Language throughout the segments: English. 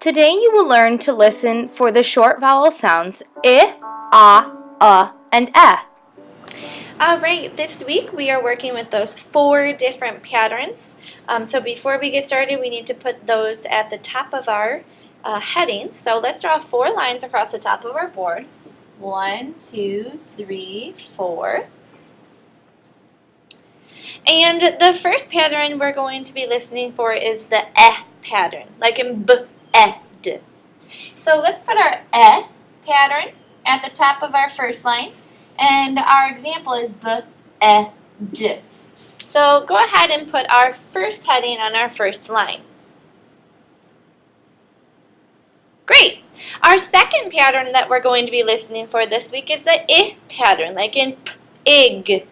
Today you will learn to listen for the short vowel sounds I, and eh. Alright, this week we are working with those 4 different patterns. So before we get started, we need to put those at the top of our heading. So let's draw 4 lines across the top of our board. 1, 2, 3, 4. And the first pattern we're going to be listening for is the eh pattern, like in b-ed. So let's put our eh pattern at the top of our first line, and our example is b-e-d. So go ahead and put our first heading on our first line. Great! Our second pattern that we're going to be listening for this week is the I pattern, like in p-ig.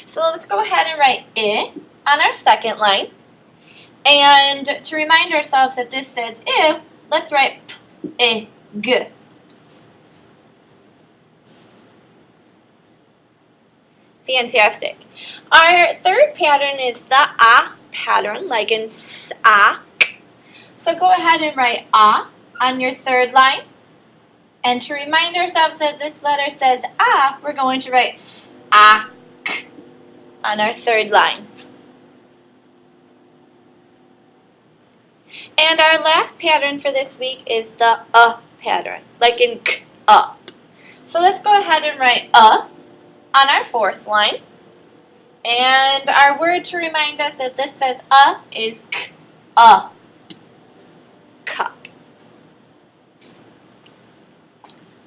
So let's go ahead and write I on our second line. And to remind ourselves that this says I, let's write p-i-g. Fantastic. Our third pattern is the ah pattern, like in s-a-k. So go ahead and write ah on your third line. And to remind ourselves that this letter says ah, we're going to write s-a-k on our third line. And our last pattern for this week is the pattern, like in k, up. So let's go ahead and write on our fourth line. And our word to remind us that this says is k, cup.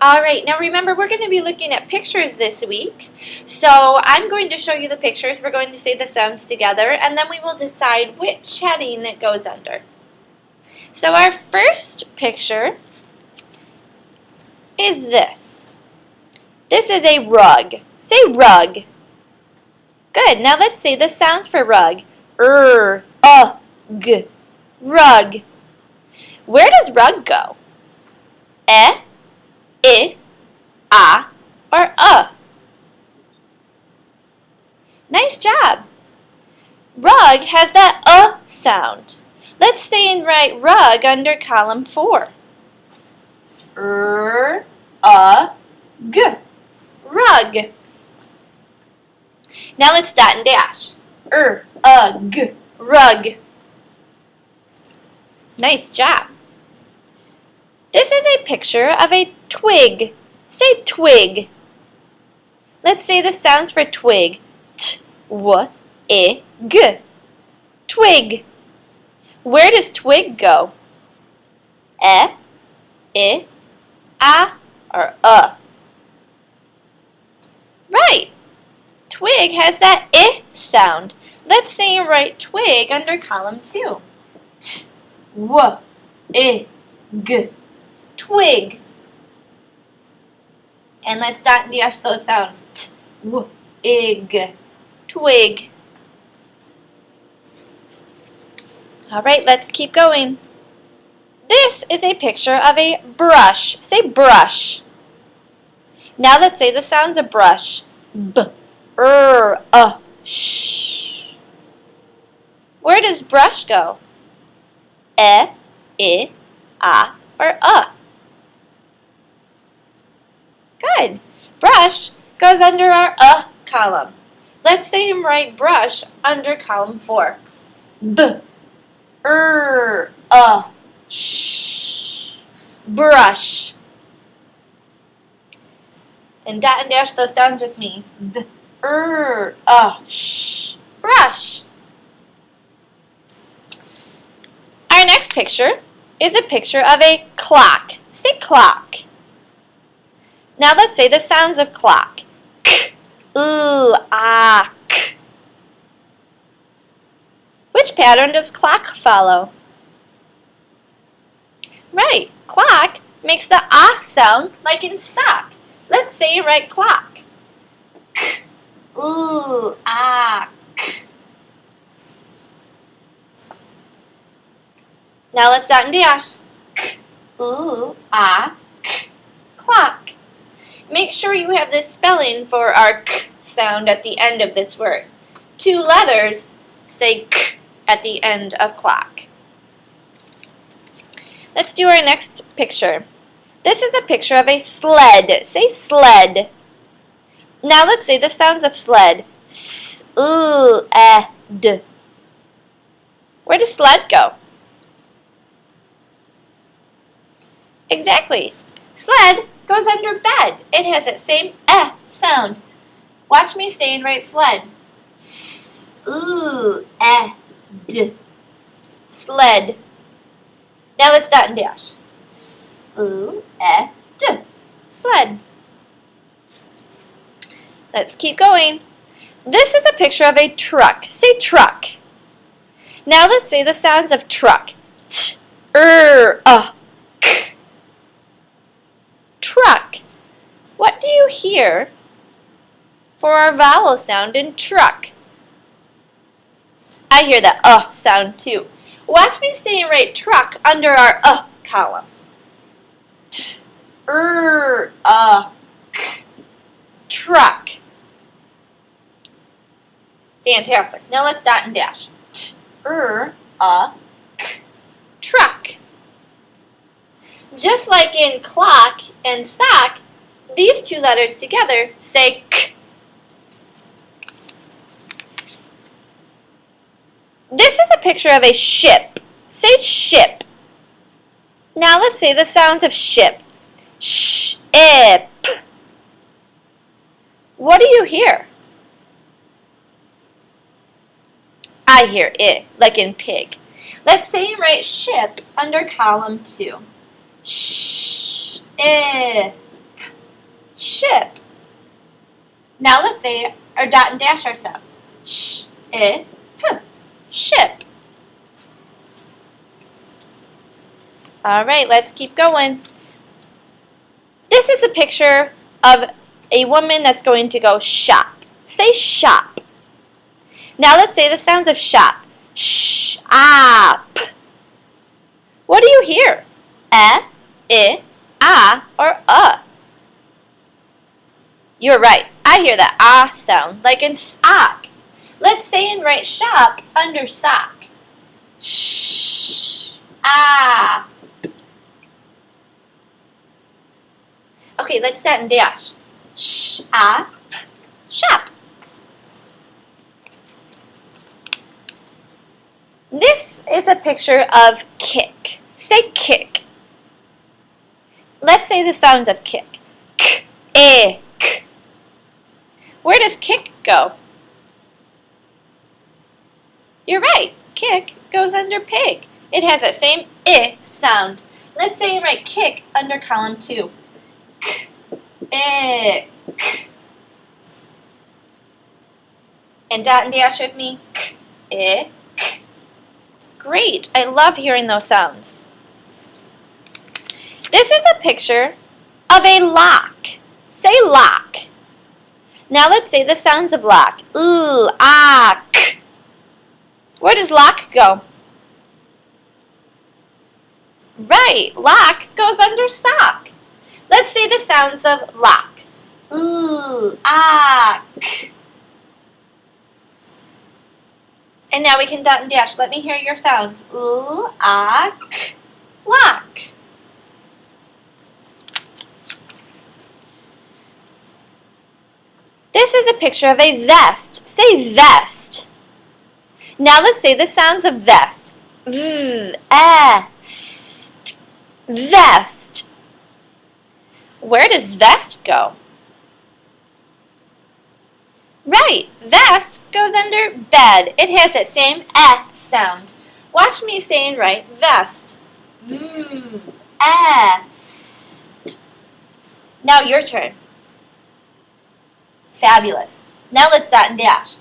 Alright, now remember we're going to be looking at pictures this week. So I'm going to show you the pictures. We're going to say the sounds together, and then we will decide which heading it goes under. So our first picture is this. This is a rug. Say rug. Good. Now let's say the sounds for rug. G. Rug. Where does rug go? I, or Nice job. Rug has that sound. Let's say and write rug under column 4. G. Rug. Now let's dot and dash. G. Rug. Nice job. This is a picture of a twig. Say twig. Let's say the sounds for twig. T-w-i-g. Twig. Where does twig go? I, or Right. Twig has that I sound. Let's say and write twig under column 2. T-w-i-g. Twig. And let's dot and dash those sounds. T-w-i-g. Twig. Alright, let's keep going. This is a picture of a brush. Say brush. Now let's say the sounds of brush. B-r-sh. Where does brush go? I, or Good. Brush goes under our column. Let's say and write brush under column 4. B-r-sh. Brush. And dot and dash those sounds with me. B-r-sh. Brush. Our next picture is a picture of a clock. Say clock. Now let's say the sounds of clock. K, k. Which pattern does clock follow? Right, clock makes the sound like in sock. Let's say and write clock. K, k. Now let's dot and dash. K, k. Clock. Make sure you have this spelling for our k sound at the end of this word. 2 letters say k at the end of clock. Let's do our next picture. This is a picture of a sled. Say sled. Now let's say the sounds of sled. S-l-e-d. Where does sled go? Exactly. Sled goes under bed. It has that same eh sound. Watch me say and write sled. S-l-e-d. Sled. Now let's dot and dash. S-l-e-d. Sled. Let's keep going. This is a picture of a truck. Say truck. Now let's say the sounds of truck. K. Truck. What do you hear for our vowel sound in truck? I hear the sound too. Watch me say and write truck under our column. K. Truck. Fantastic. Now let's dot and dash. K. Truck. Just like in clock and sock, these two letters together say k. This is a picture of a ship. Say ship. Now let's say the sounds of ship. Ship. What do you hear? I hear I, like in pig. Let's say and write ship under column 2. Ship. Ship. Now let's say or dot and dash our sounds. Ship. Ship. All right, let's keep going. This is a picture of a woman that's going to go shop. Say shop. Now let's say the sounds of shop. Shop. What do you hear? I, or You're right. I hear the sound, like in sock. Let's say and write shop under sock. Okay, let's dot and dash. Shop. Shop. This is a picture of kick. Say kick. Let's say the sounds of kick. K, k. Where does kick go? You're right. Kick goes under pig. It has that same I sound. Let's say and write kick under column 2. K, k. And dot and dash with me. K, k. Great. I love hearing those sounds. This is a picture of a lock. Say lock. Now let's say the sounds of lock. K. Where does lock go? Right, lock goes under sock. Let's say the sounds of lock. K. And now we can dot and dash. Let me hear your sounds. K. Lock. This is a picture of a vest. Say vest. Now let's say the sounds of vest. Vest. Where does vest go? Right, vest goes under bed. It has that same sound. Watch me say and write vest. Vest. Now your turn. Fabulous. Now let's dot and dash.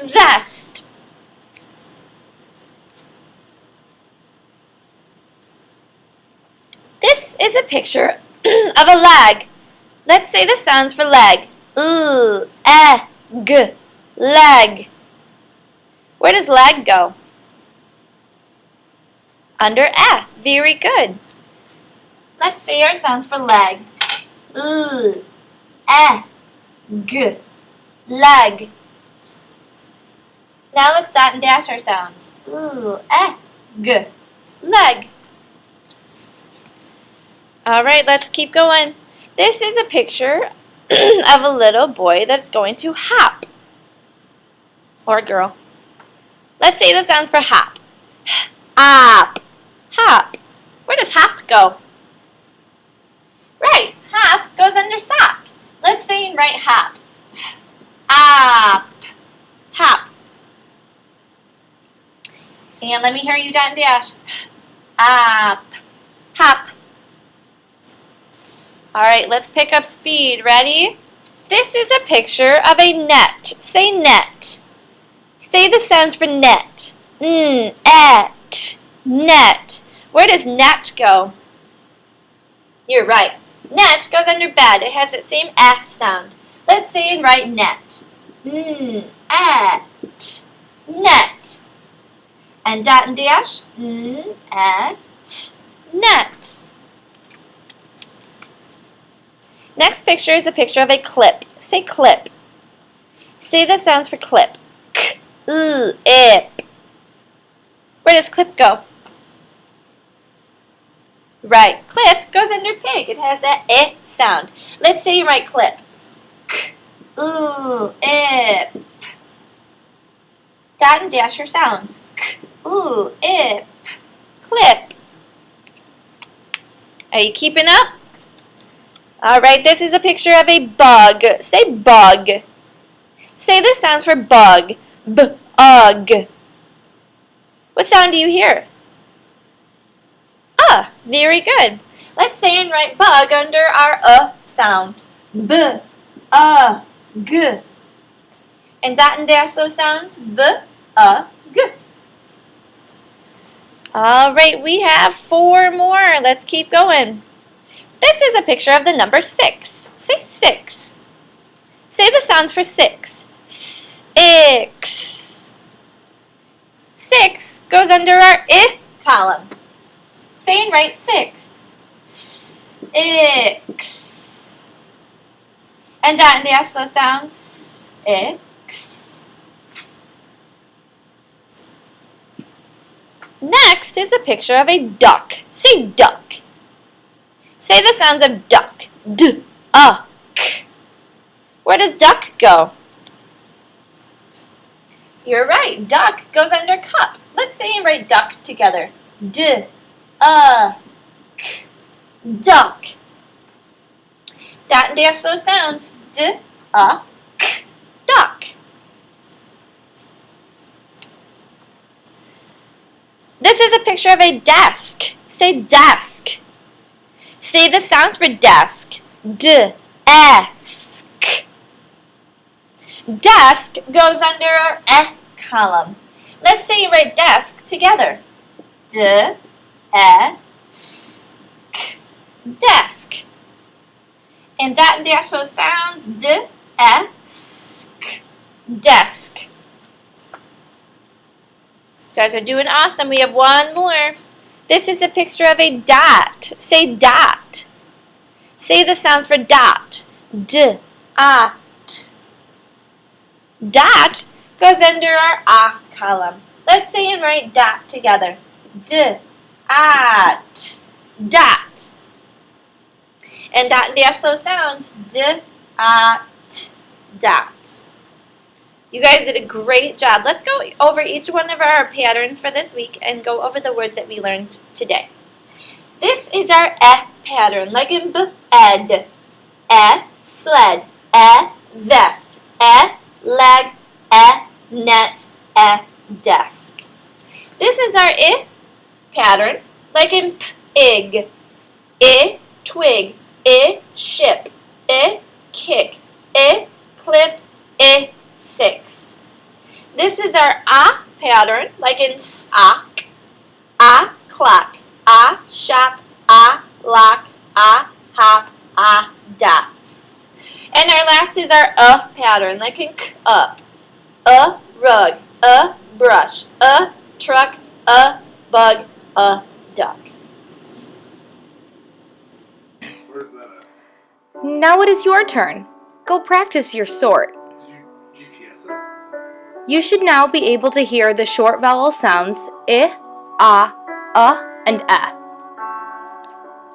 Vest. This is a picture of a leg. Let's say the sounds for leg. Leg. Where does leg go? Under Very good. Let's say our sounds for leg. Leg. Now let's dot and dash our sounds. G. Leg. All right, let's keep going. This is a picture of a little boy that's going to hop. Or girl. Let's say the sounds for hop. Hop. Hop. Where does hop go? Right, hop goes under sock. Let's say and write hop. Hop. Hop. And let me hear you dot and dash. Hop. Hop. All right, let's pick up speed. Ready? This is a picture of a net. Say net. Say the sounds for net. Et. Net. Where does net go? You're right. Net goes under bed. It has that same eh sound. Let's say and write net. Et. Net. And dot and dash. Et. Net. Next picture is a picture of a clip. Say clip. Say the sounds for clip. K, ip. Where does clip go? Right. Clip goes under pig. It has that I sound. Let's say you write clip. K, ip. Dot and dash your sounds. K, ip. Clip. Are you keeping up? All right, this is a picture of a bug. Say bug. Say the sounds for bug. B-ug. What sound do you hear? Very good. Let's say and write bug under our sound. B-u-g. And dot and dash those sounds. B-u-g. All right, we have 4 more. Let's keep going. This is a picture of the number 6. Say 6. Say the sounds for 6. Six. 6 goes under our I column. Say and write 6. Six. And dot and dash those sounds. Six. Next is a picture of a duck. Say duck. Say the sounds of duck. D-u-k. Where does duck go? You're right. Duck goes under cup. Let's say and write duck together. D-u-k. Duck. Dot and dash those sounds. D-u-k. Duck. This is a picture of a desk. Say desk. Say the sounds for desk. D-esk. Desk goes under our eh column. Let's say you write desk together. D-e-s-k. Desk. And dot and dash those sounds. D-esk. Desk. You guys are doing awesome. We have 1 more. This is a picture of a dot. Say dot. Say the sounds for dot. D-ot. Dot goes under our ah column. Let's say and write dot together. D-ot. Dot. And dot and dash those sounds. D-ot. Dot. You guys did a great job. Let's go over each one of our patterns for this week and go over the words that we learned today. This is our pattern, like in ed. Sled. Vest. Leg. Net. Desk. This is our pattern, like in ig. Twig. Ship. Kick. Clip. 6. This is our pattern, like in sock, clock, shop, lock, hop, dot. And our last is our pattern, like in up, rug, brush, truck, bug, duck. Where's that at? Now it is your turn. Go practice your sort. GPS it? You should now be able to hear the short vowel sounds I, and